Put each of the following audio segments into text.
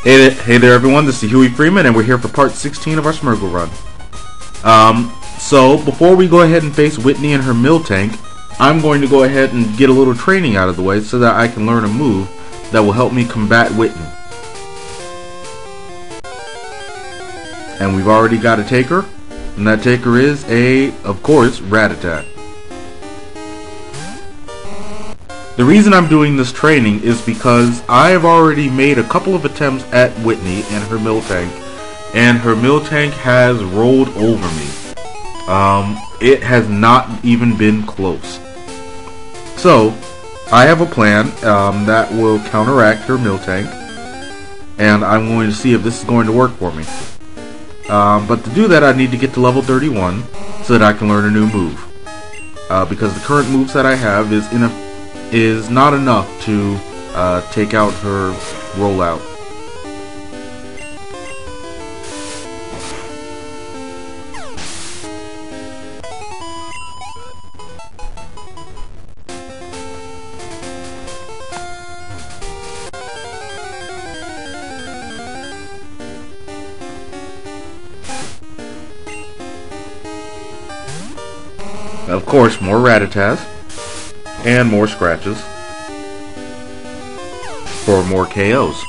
Hey there everyone, this is Huey Freeman and we're here for part 16 of our Smeargle run. So before we go ahead and face Whitney and her Miltank, I'm going to go ahead and get a little training out of the way so that I can learn a move that will help me combat Whitney. And we've already got a taker, and that taker is of course, Rat Attack. The reason I'm doing this training is because I have already made a couple of attempts at Whitney and her Miltank has rolled over me. It has not even been close. So, I have a plan that will counteract her Miltank, and I'm going to see if this is going to work for me. But to do that, I need to get to level 31 so that I can learn a new move. Because the current moveset I have is not enough to take out her rollout. Of course, more rat-a-tats and more scratches for more KOs.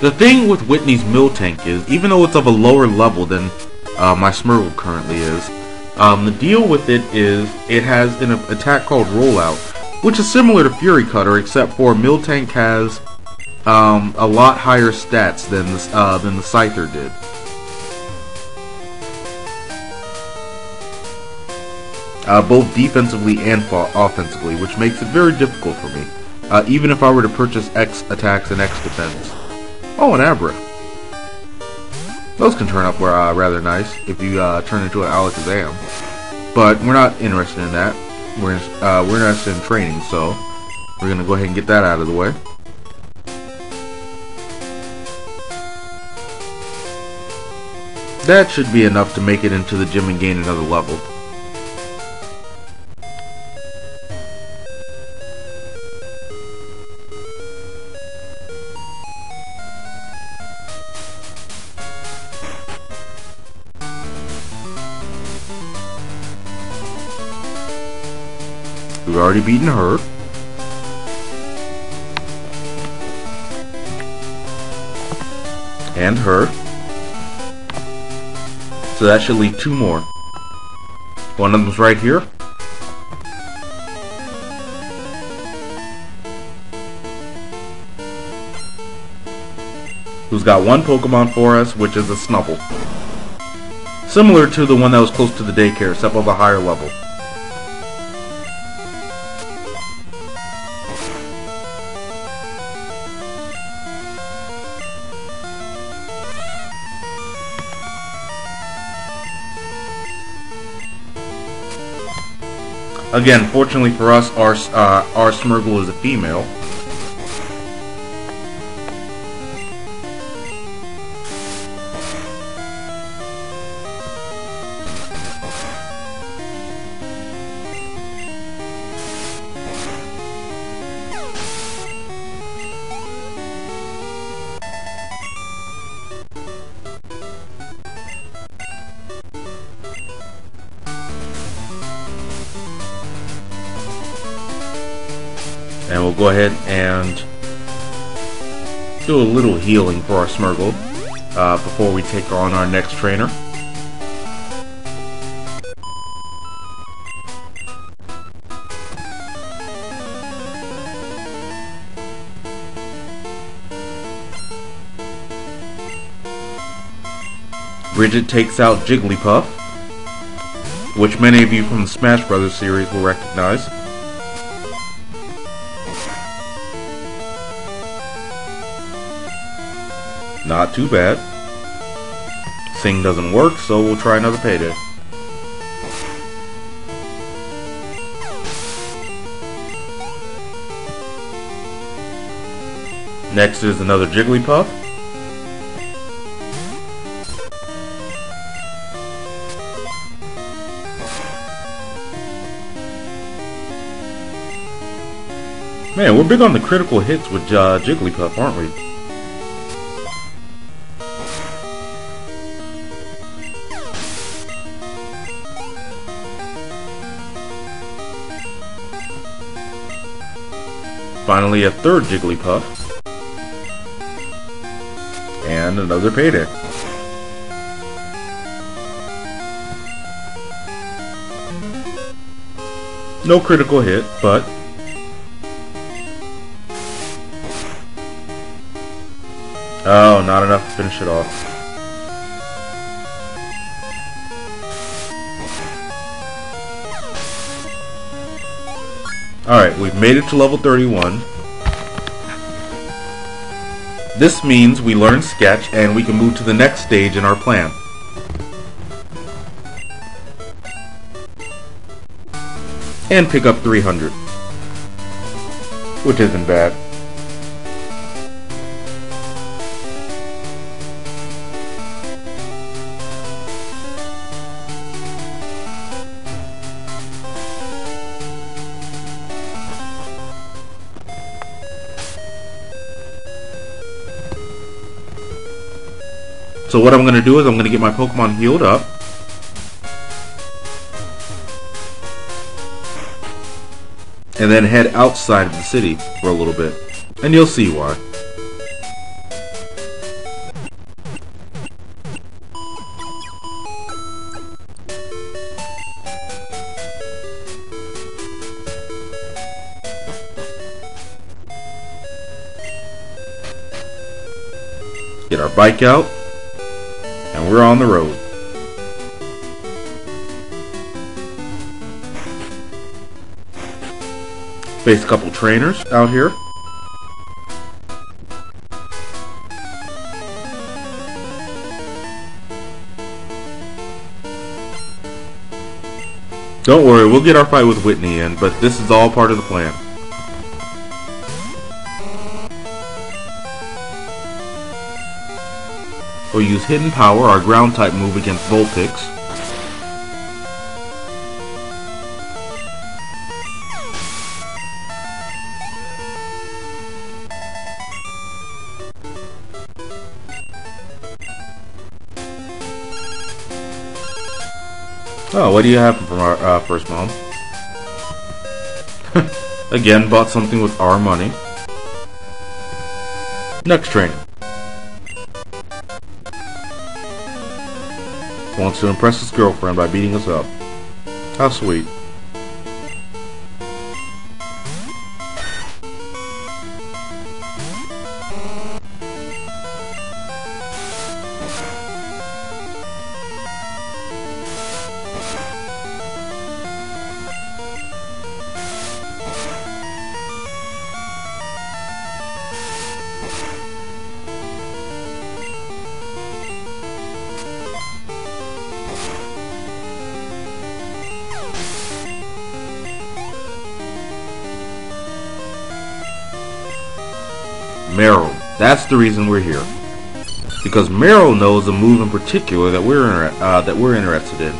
The thing with Whitney's Miltank is, even though it's of a lower level than my Smeargle currently is, the deal with it is it has an attack called rollout, which is similar to Fury Cutter, except for Miltank has a lot higher stats than the Scyther did. Both defensively and offensively, which makes it very difficult for me, even if I were to purchase X attacks and X defense. Oh, an Abra. Those can turn up rather nice if you turn into an Alakazam. But we're not interested in that. We're interested in training, so we're going to go ahead and get that out of the way. That should be enough to make it into the gym and gain another level. We've already beaten her. And her. So that should leave two more. One of them's right here. Who's got one Pokemon for us, which is a Snubble. Similar to the one that was close to the daycare, except of a higher level. Again, fortunately for us, our Smeargle is a female. And we'll go ahead and do a little healing for our Smeargle before we take on our next trainer. Bridget takes out Jigglypuff, which many of you from the Smash Brothers series will recognize. Not too bad. Sing doesn't work, so we'll try another payday. Next is another Jigglypuff. Man, we're big on the critical hits with Jigglypuff, aren't we? Finally, a third Jigglypuff. And another payday. No critical hit, but oh, not enough to finish it off. Alright, we've made it to level 31. This means we learn Sketch and we can move to the next stage in our plan. And pick up 300. Which isn't bad. So what I'm going to do is I'm going to get my Pokemon healed up. And then head outside of the city for a little bit. And you'll see why. Get our bike out. And we're on the road. Face a couple trainers out here. Don't worry, we'll get our fight with Whitney in, but this is all part of the plan. We'll use Hidden Power, our ground type move against Vulpix. Oh, what do you have from our first mom? Again, bought something with our money. Next trainer. Wants to impress his girlfriend by beating us up. How sweet. Meryl. That's the reason we're here. Because Meryl knows a move in particular that we're interested in.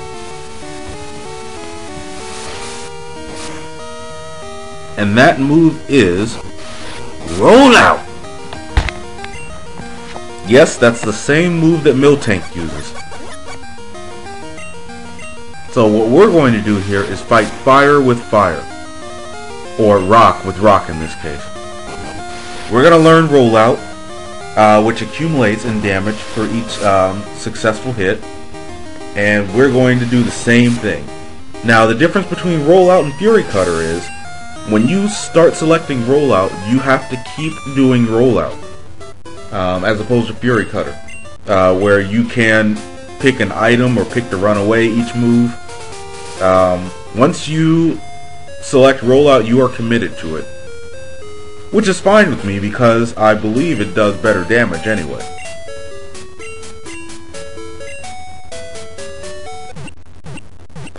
And that move is rollout. Yes, that's the same move that Miltank uses. So what we're going to do here is fight fire with fire. Or rock with rock in this case. We're going to learn rollout, which accumulates in damage for each successful hit. And we're going to do the same thing. Now the difference between rollout and Fury Cutter is, when you start selecting rollout, you have to keep doing rollout. As opposed to Fury Cutter, where you can pick an item or pick to run away each move. Once you select rollout, you are committed to it. Which is fine with me because I believe it does better damage anyway.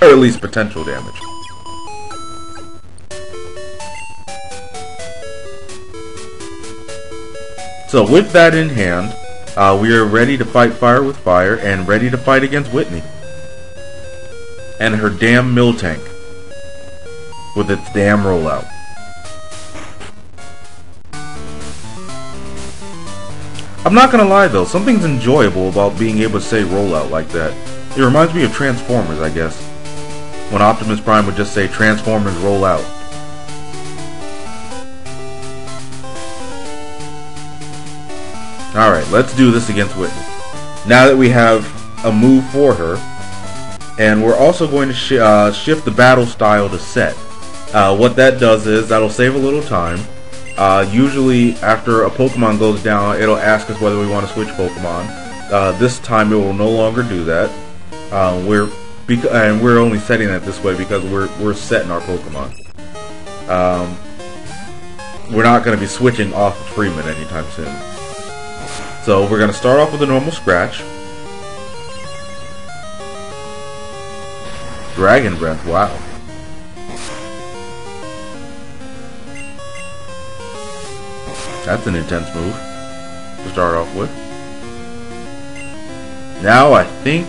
Or at least potential damage. So with that in hand, we are ready to fight fire with fire and ready to fight against Whitney. And her damn Miltank. With its damn rollout. I'm not gonna lie though, something's enjoyable about being able to say rollout like that. It reminds me of Transformers, I guess. When Optimus Prime would just say Transformers roll out. Alright, let's do this against Whitney. Now that we have a move for her, and we're also going to shift the battle style to set. What that does is, that'll save a little time. Usually after a Pokemon goes down, it'll ask us whether we want to switch Pokemon. This time it will no longer do that. And we're only setting it this way because we're setting our Pokemon. We're not going to be switching off of Freeman anytime soon. So we're going to start off with a normal scratch. Dragon Breath, wow. That's an intense move to start off with. Now I think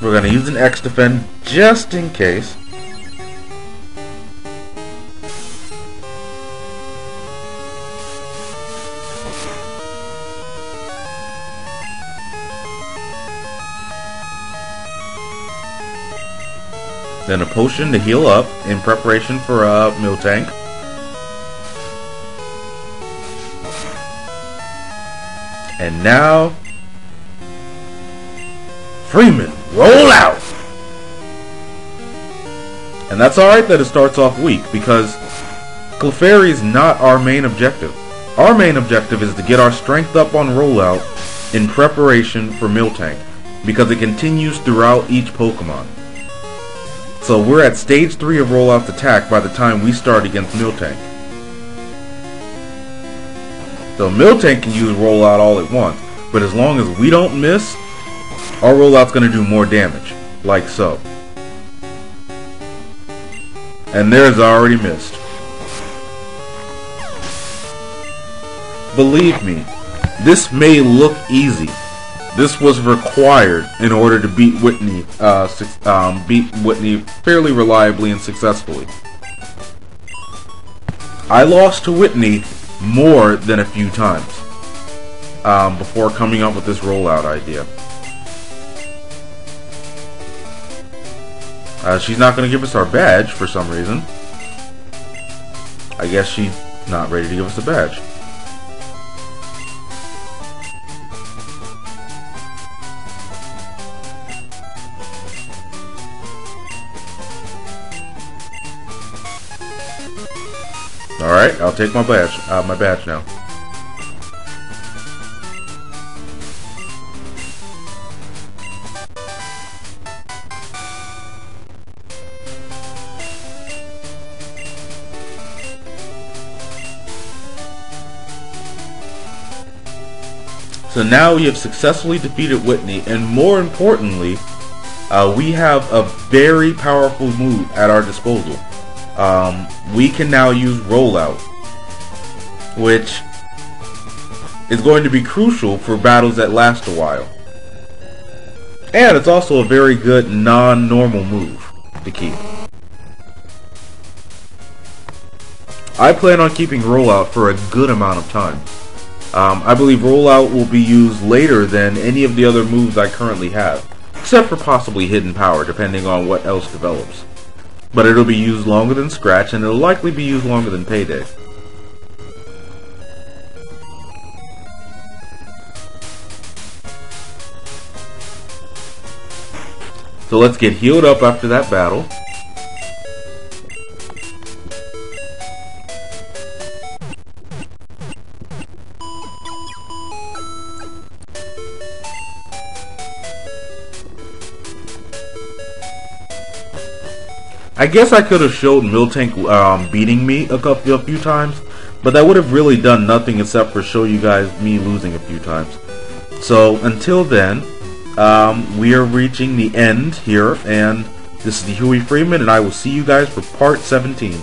we're going to use an X defend just in case. Then a potion to heal up in preparation for Miltank. And now, Freeman, roll out! And that's alright that it starts off weak, because Clefairy is not our main objective. Our main objective is to get our strength up on rollout in preparation for Miltank, because it continues throughout each Pokemon. So we're at stage 3 of rollout's attack by the time we start against Miltank. So Miltank can use rollout all at once, but as long as we don't miss, our rollout's going to do more damage, like so. And theirs already missed. Believe me, this may look easy. This was required in order to beat Whitney, fairly reliably and successfully. I lost to Whitney more than a few times before coming up with this rollout idea. She's not going to give us our badge for some reason. I guess she's not ready to give us a badge. Alright, I'll take my badge now. So now we have successfully defeated Whitney, and more importantly, we have a very powerful move at our disposal. We can now use rollout, which is going to be crucial for battles that last a while. And it's also a very good non-normal move to keep. I plan on keeping rollout for a good amount of time. I believe rollout will be used later than any of the other moves I currently have, except for possibly hidden power, depending on what else develops. But it'll be used longer than Scratch, and it'll likely be used longer than Payday. So let's get healed up after that battle. I guess I could have showed Miltank beating me a few times, but that would have really done nothing except for show you guys me losing a few times. So until then, we are reaching the end here, and this is the Huey Freeman, and I will see you guys for part 17.